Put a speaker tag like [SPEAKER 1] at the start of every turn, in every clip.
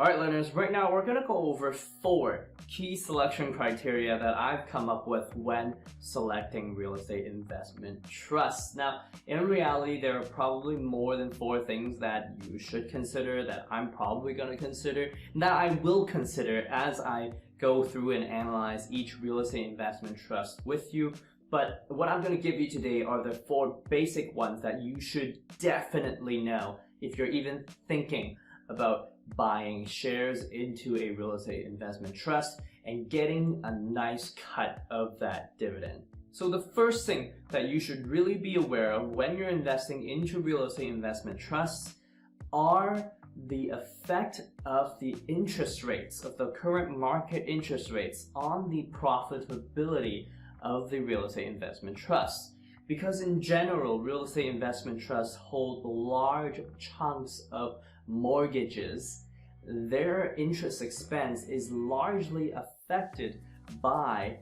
[SPEAKER 1] Alright learners, right now we're going to go over 4 key selection criteria that I've come up with when selecting real estate investment trusts. Now, in reality, there are probably more than 4 things that you should consider, that I'm probably going to consider, that I will consider as I go through and analyze each real estate investment trust with you. But what I'm going to give you today are the 4 basic ones that you should definitely know if you're even thinking about buying shares into a real estate investment trust and getting a nice cut of that dividend. So the first thing that you should really be aware of when you're investing into real estate investment trusts are the effect of the interest rates, of the current market interest rates on the profitability of the real estate investment trust. Because in general, real estate investment trusts hold large chunks of mortgages, their interest expense is largely affected by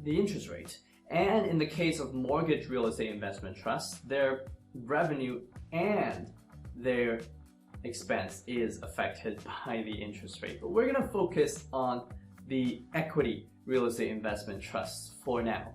[SPEAKER 1] the interest rate. And in the case of mortgage real estate investment trusts, their revenue and their expense is affected by the interest rate. But we're going to focus on the equity real estate investment trusts for now.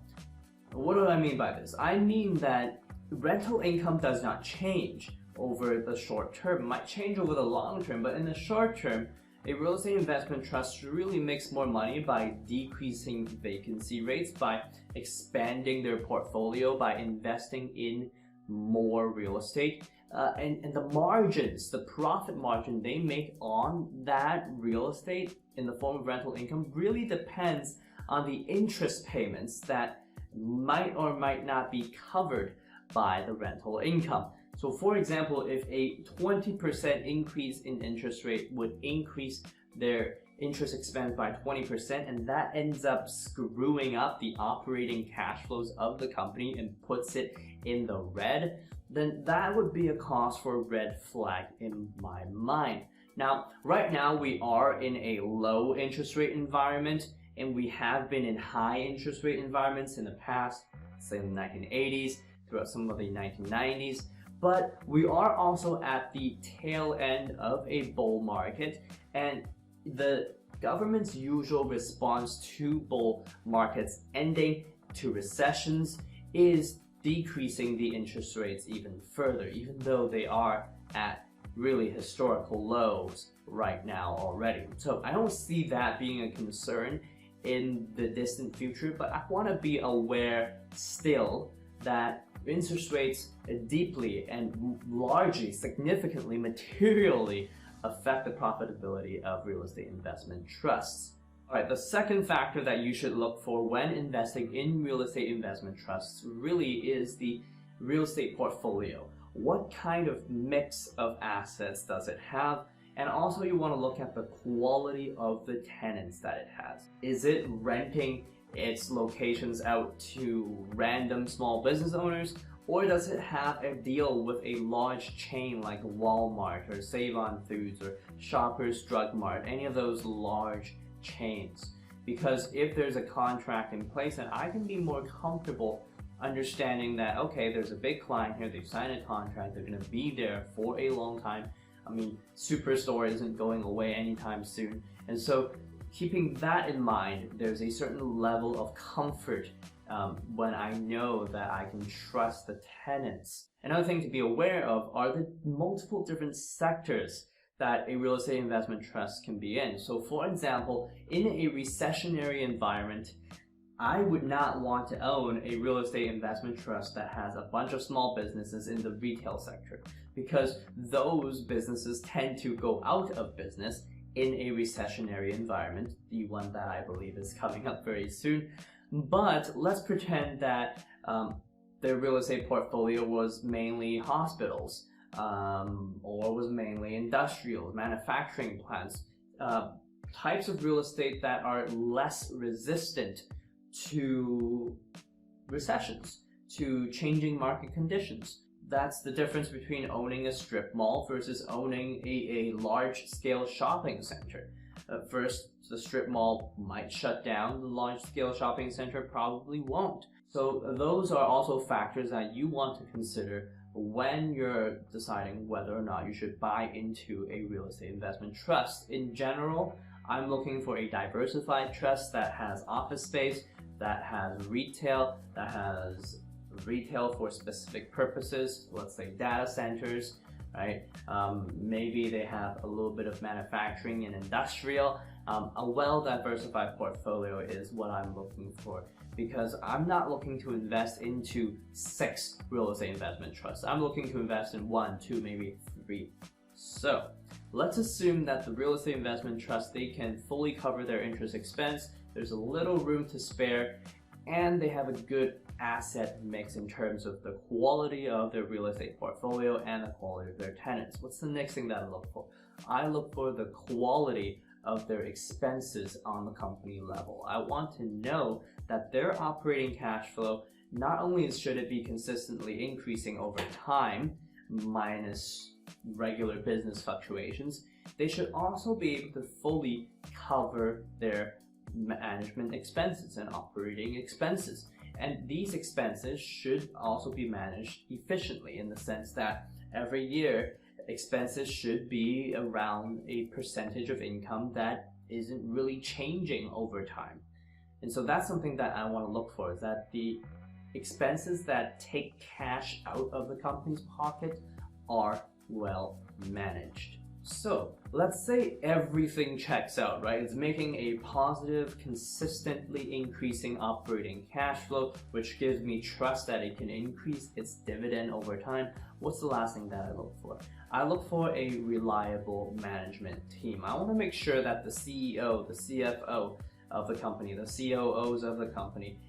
[SPEAKER 1] What do I mean by this? I mean that rental income does not change over the short term. It might change over the long term, but in the short term, a real estate investment trust really makes more money by decreasing vacancy rates, by expanding their portfolio, by investing in more real estate. And the margins, the profit margin they make on that real estate in the form of rental income really depends on the interest payments that might or might not be covered by the rental income. So for example, if a 20% increase in interest rate would increase their interest expense by 20%, and that ends up screwing up the operating cash flows of the company and puts it in the red, then that would be a cause for a red flag in my mind. Now, right now we are in a low interest rate environment, and we have been in high interest rate environments in the past, say in the 1980s, throughout some of the 1990s. But we are also at the tail end of a bull market, and the government's usual response to bull markets ending, to recessions, is decreasing the interest rates even further, even though they are at really historical lows right now already. So I don't see that being a concern in the distant future, but I want to be aware still that interest rates deeply and largely, significantly, materially affect the profitability of real estate investment trusts. Alright, the second factor that you should look for when investing in real estate investment trusts really is the real estate portfolio. What kind of mix of assets does it have? And also you want to look at the quality of the tenants that it has. Is it renting its locations out to random small business owners, or does it have a deal with a large chain like Walmart or Save-On-Foods or Shoppers Drug Mart, any of those large chains? Because if there's a contract in place, then I can be more comfortable understanding that, okay, there's a big client here, they've signed a contract, they're going to be there for a long time. I mean, Superstore isn't going away anytime soon. And so keeping that in mind, there's a certain level of comfort when I know that I can trust the tenants. Another thing to be aware of are the multiple different sectors that a real estate investment trust can be in. So for example, in a recessionary environment, I would not want to own a real estate investment trust that has a bunch of small businesses in the retail sector, because those businesses tend to go out of business in a recessionary environment, the one that I believe is coming up very soon. But let's pretend that their real estate portfolio was mainly hospitals, or was mainly industrial, manufacturing plants, types of real estate that are less resistant to recessions, to changing market conditions. That's the difference between owning a strip mall versus owning a large-scale shopping center. First, the strip mall might shut down, the large-scale shopping center probably won't. So those are also factors that you want to consider when you're deciding whether or not you should buy into a real estate investment trust. In general, I'm looking for a diversified trust that has office space, that has retail for specific purposes, let's say data centers, right? Maybe they have a little bit of manufacturing and industrial. A well-diversified portfolio is what I'm looking for, because I'm not looking to invest into 6 real estate investment trusts. I'm looking to invest in 1, 2, maybe 3. So let's assume that the real estate investment trust, they can fully cover their interest expense, there's a little room to spare, and they have a good asset mix in terms of the quality of their real estate portfolio and the quality of their tenants. What's the next thing that I look for? I look for the quality of their expenses on the company level. I want to know that their operating cash flow, not only should it be consistently increasing over time, minus regular business fluctuations, they should also be able to fully cover their management expenses and operating expenses. And these expenses should also be managed efficiently, in the sense that every year expenses should be around a percentage of income that isn't really changing over time. And so that's something that I want to look for, is that the expenses that take cash out of the company's pocket are well managed. So let's say everything checks out, right? It's making a positive, consistently increasing operating cash flow, which gives me trust that it can increase its dividend over time. What's the last thing that I look for? I look for a reliable management team. I want to make sure that the CEO, the CFO of the company, the COOs of the company,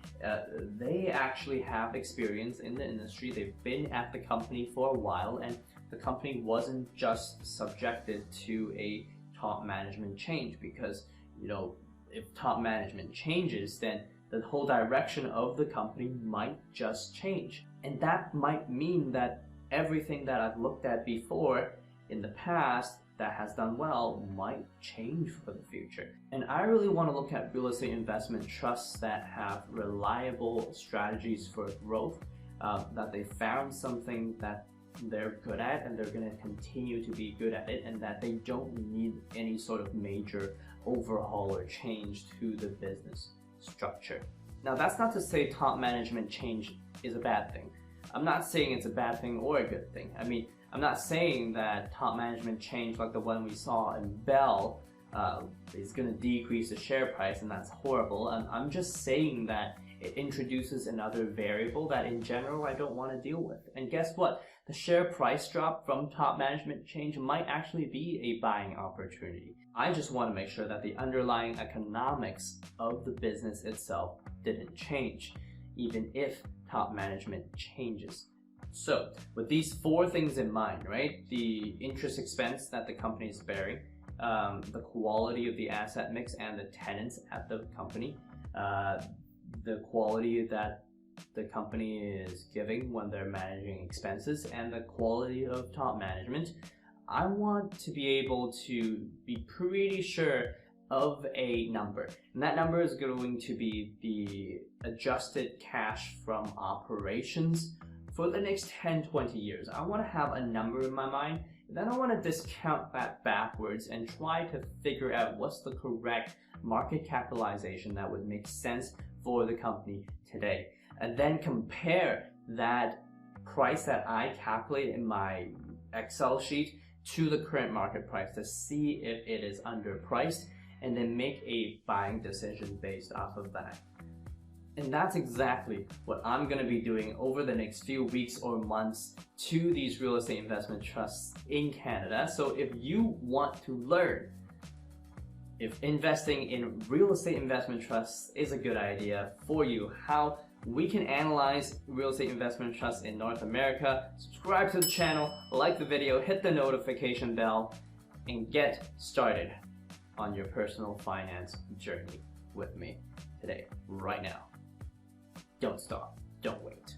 [SPEAKER 1] they actually have experience in the industry. They've been at the company for a while, and the company wasn't just subjected to a top management change, because, you know, if top management changes, then the whole direction of the company might just change. And that might mean that everything that I've looked at before in the past that has done well might change for the future. And I really want to look at real estate investment trusts that have reliable strategies for growth, that they found something that they're good at and they're going to continue to be good at it, and that they don't need any sort of major overhaul or change to the business structure. Now, that's not to say top management change is a bad thing. I'm not saying it's a bad thing or a good thing. I mean, I'm not saying that top management change like the one we saw in Bell is going to decrease the share price, and that's horrible. I'm just saying that it introduces another variable that in general I don't want to deal with. And guess what? The share price drop from top management change might actually be a buying opportunity. I just want to make sure that the underlying economics of the business itself didn't change, even if top management changes. So with these 4 things in mind, right? The interest expense that the company is bearing, the quality of the asset mix and the tenants at the company, the quality that the company is giving when they're managing expenses, and the quality of top management, I want to be able to be pretty sure of a number. And that number is going to be the adjusted cash from operations for the next 10-20 years. I want to have a number in my mind, and then I want to discount that backwards and try to figure out what's the correct market capitalization that would make sense for the company today. And then compare that price that I calculate in my Excel sheet to the current market price to see if it is underpriced, and then make a buying decision based off of that. And that's exactly what I'm going to be doing over the next few weeks or months to these real estate investment trusts in Canada. So if you want to learn if investing in real estate investment trusts is a good idea for you, how we can analyze real estate investment trusts in North America, subscribe to the channel, like the video, hit the notification bell, and get started on your personal finance journey with me today, right now. Don't stop, don't wait.